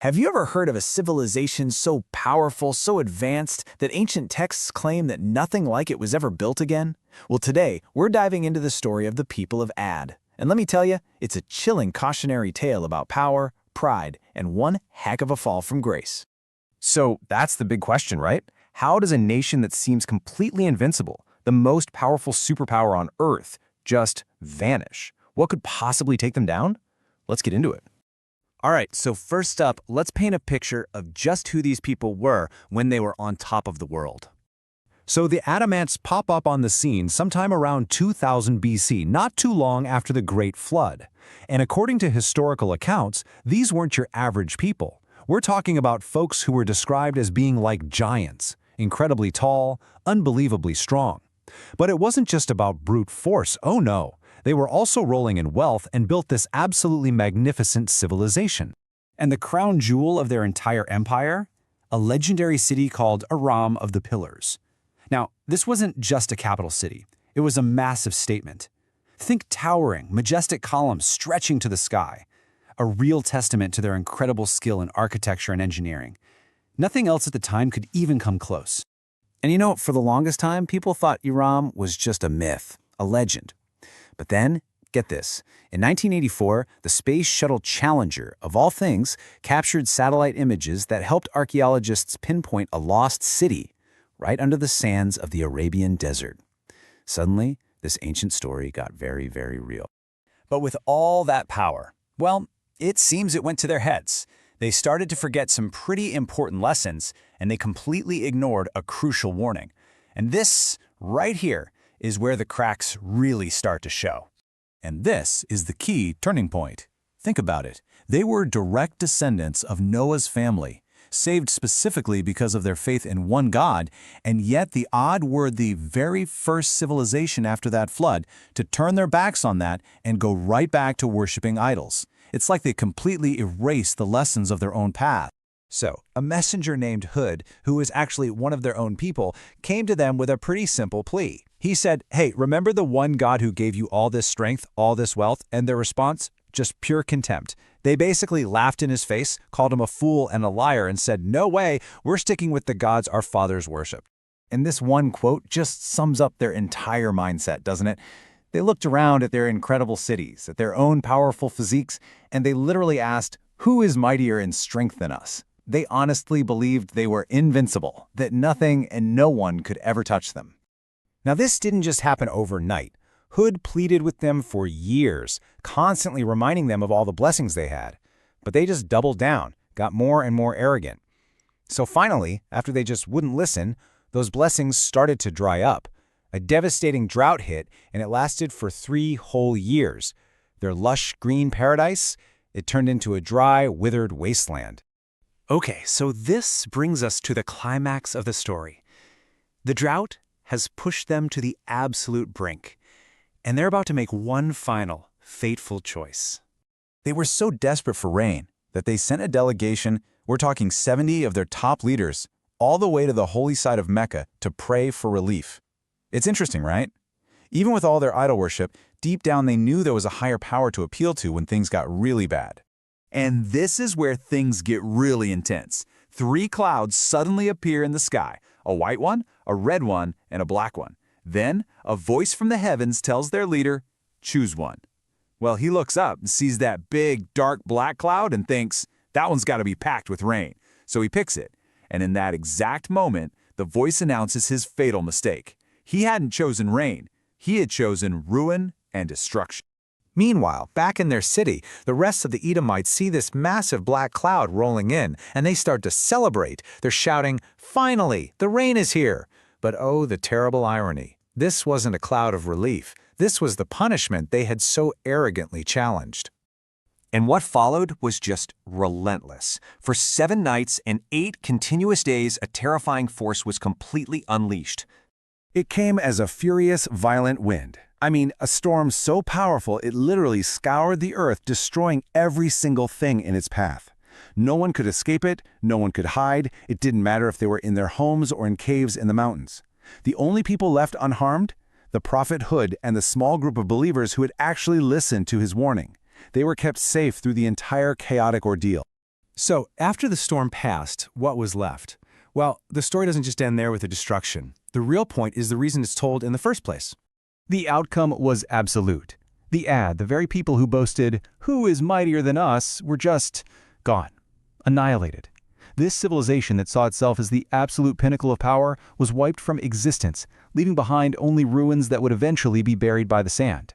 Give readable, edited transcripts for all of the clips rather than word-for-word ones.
Have you ever heard of a civilization so powerful, so advanced, that ancient texts claim that nothing like it was ever built again? Well, today, we're diving into the story of the people of Ad. And let me tell you, it's a chilling cautionary tale about power, pride, and one heck of a fall from grace. So that's the big question, right? How does a nation that seems completely invincible, the most powerful superpower on Earth, just vanish? What could possibly take them down? Let's get into it. All right, so first up, let's paint a picture of just who these people were when they were on top of the world. So the Adamites pop up on the scene sometime around 2000 BC, not too long after the Great Flood. And according to historical accounts, these weren't your average people. We're talking about folks who were described as being like giants, incredibly tall, unbelievably strong. But it wasn't just about brute force, oh no. They were also rolling in wealth and built this absolutely magnificent civilization. And the crown jewel of their entire empire? A legendary city called Iram of the Pillars. Now, this wasn't just a capital city. It was a massive statement. Think towering, majestic columns stretching to the sky. A real testament to their incredible skill in architecture and engineering. Nothing else at the time could even come close. And you know, for the longest time, people thought Iram was just a myth, a legend. But then, get this, in 1984, the Space Shuttle Challenger, of all things, captured satellite images that helped archaeologists pinpoint a lost city right under the sands of the Arabian Desert. Suddenly, this ancient story got very, very real. But with all that power, well, it seems it went to their heads. They started to forget some pretty important lessons, and they completely ignored a crucial warning. And this, right here, is where the cracks really start to show. And this is the key turning point. Think about it. They were direct descendants of Noah's family, saved specifically because of their faith in one God, and yet the Aad were the very first civilization after that flood to turn their backs on that and go right back to worshiping idols. It's like they completely erased the lessons of their own path. So, a messenger named Hud, who was actually one of their own people, came to them with a pretty simple plea. He said, hey, remember the one God who gave you all this strength, all this wealth? And their response? Just pure contempt. They basically laughed in his face, called him a fool and a liar, and said, no way, we're sticking with the gods our fathers worshiped. And this one quote just sums up their entire mindset, doesn't it? They looked around at their incredible cities, at their own powerful physiques, and they literally asked, who is mightier in strength than us? They honestly believed they were invincible, that nothing and no one could ever touch them. Now, this didn't just happen overnight. Hud pleaded with them for years, constantly reminding them of all the blessings they had. But they just doubled down, got more and more arrogant. So finally, after they just wouldn't listen, those blessings started to dry up. A devastating drought hit, and it lasted for 3 whole years. Their lush green paradise, it turned into a dry, withered wasteland. Okay, so this brings us to the climax of the story. The drought has pushed them to the absolute brink, and they're about to make one final, fateful choice. They were so desperate for rain that they sent a delegation, we're talking 70 of their top leaders, all the way to the holy site of Mecca to pray for relief. It's interesting, right? Even with all their idol worship, deep down they knew there was a higher power to appeal to when things got really bad. And this is where things get really intense. 3 clouds suddenly appear in the sky, a white one, a red one, and a black one. Then, a voice from the heavens tells their leader, choose one. Well, he looks up and sees that big, dark black cloud and thinks, that one's got to be packed with rain. So he picks it. And in that exact moment, the voice announces his fatal mistake. He hadn't chosen rain. He had chosen ruin and destruction. Meanwhile, back in their city, the rest of the Edomites see this massive black cloud rolling in, and they start to celebrate. They're shouting, finally, the rain is here. But oh, the terrible irony. This wasn't a cloud of relief. This was the punishment they had so arrogantly challenged. And what followed was just relentless. For 7 nights and 8 continuous days, a terrifying force was completely unleashed. It came as a furious, violent wind. I mean, a storm so powerful it literally scoured the earth, destroying every single thing in its path. No one could escape it, no one could hide. It didn't matter if they were in their homes or in caves in the mountains. The only people left unharmed? The Prophet Hud and the small group of believers who had actually listened to his warning. They were kept safe through the entire chaotic ordeal. So, after the storm passed, what was left? Well, the story doesn't just end there with the destruction. The real point is the reason it's told in the first place. The outcome was absolute. The Aad, the very people who boasted, "Who is mightier than us?" were just gone, annihilated. This civilization that saw itself as the absolute pinnacle of power was wiped from existence, leaving behind only ruins that would eventually be buried by the sand.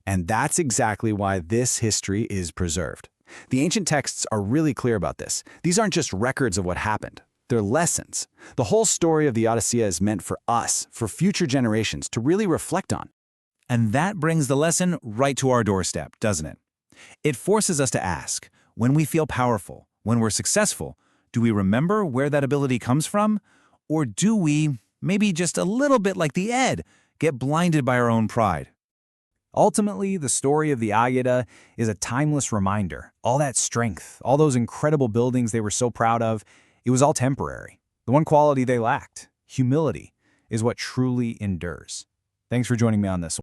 And that's exactly why this history is preserved. The ancient texts are really clear about this. These aren't just records of what happened. They're lessons. The whole story of the Odyssey is meant for us, for future generations, to really reflect on. And that brings the lesson right to our doorstep, doesn't it? It forces us to ask, when we feel powerful, when we're successful, do we remember where that ability comes from? Or do we, maybe just a little bit like the Aad, get blinded by our own pride? Ultimately, the story of the Ayyada is a timeless reminder. All that strength, all those incredible buildings they were so proud of, it was all temporary. The one quality they lacked, humility, is what truly endures. Thanks for joining me on this one.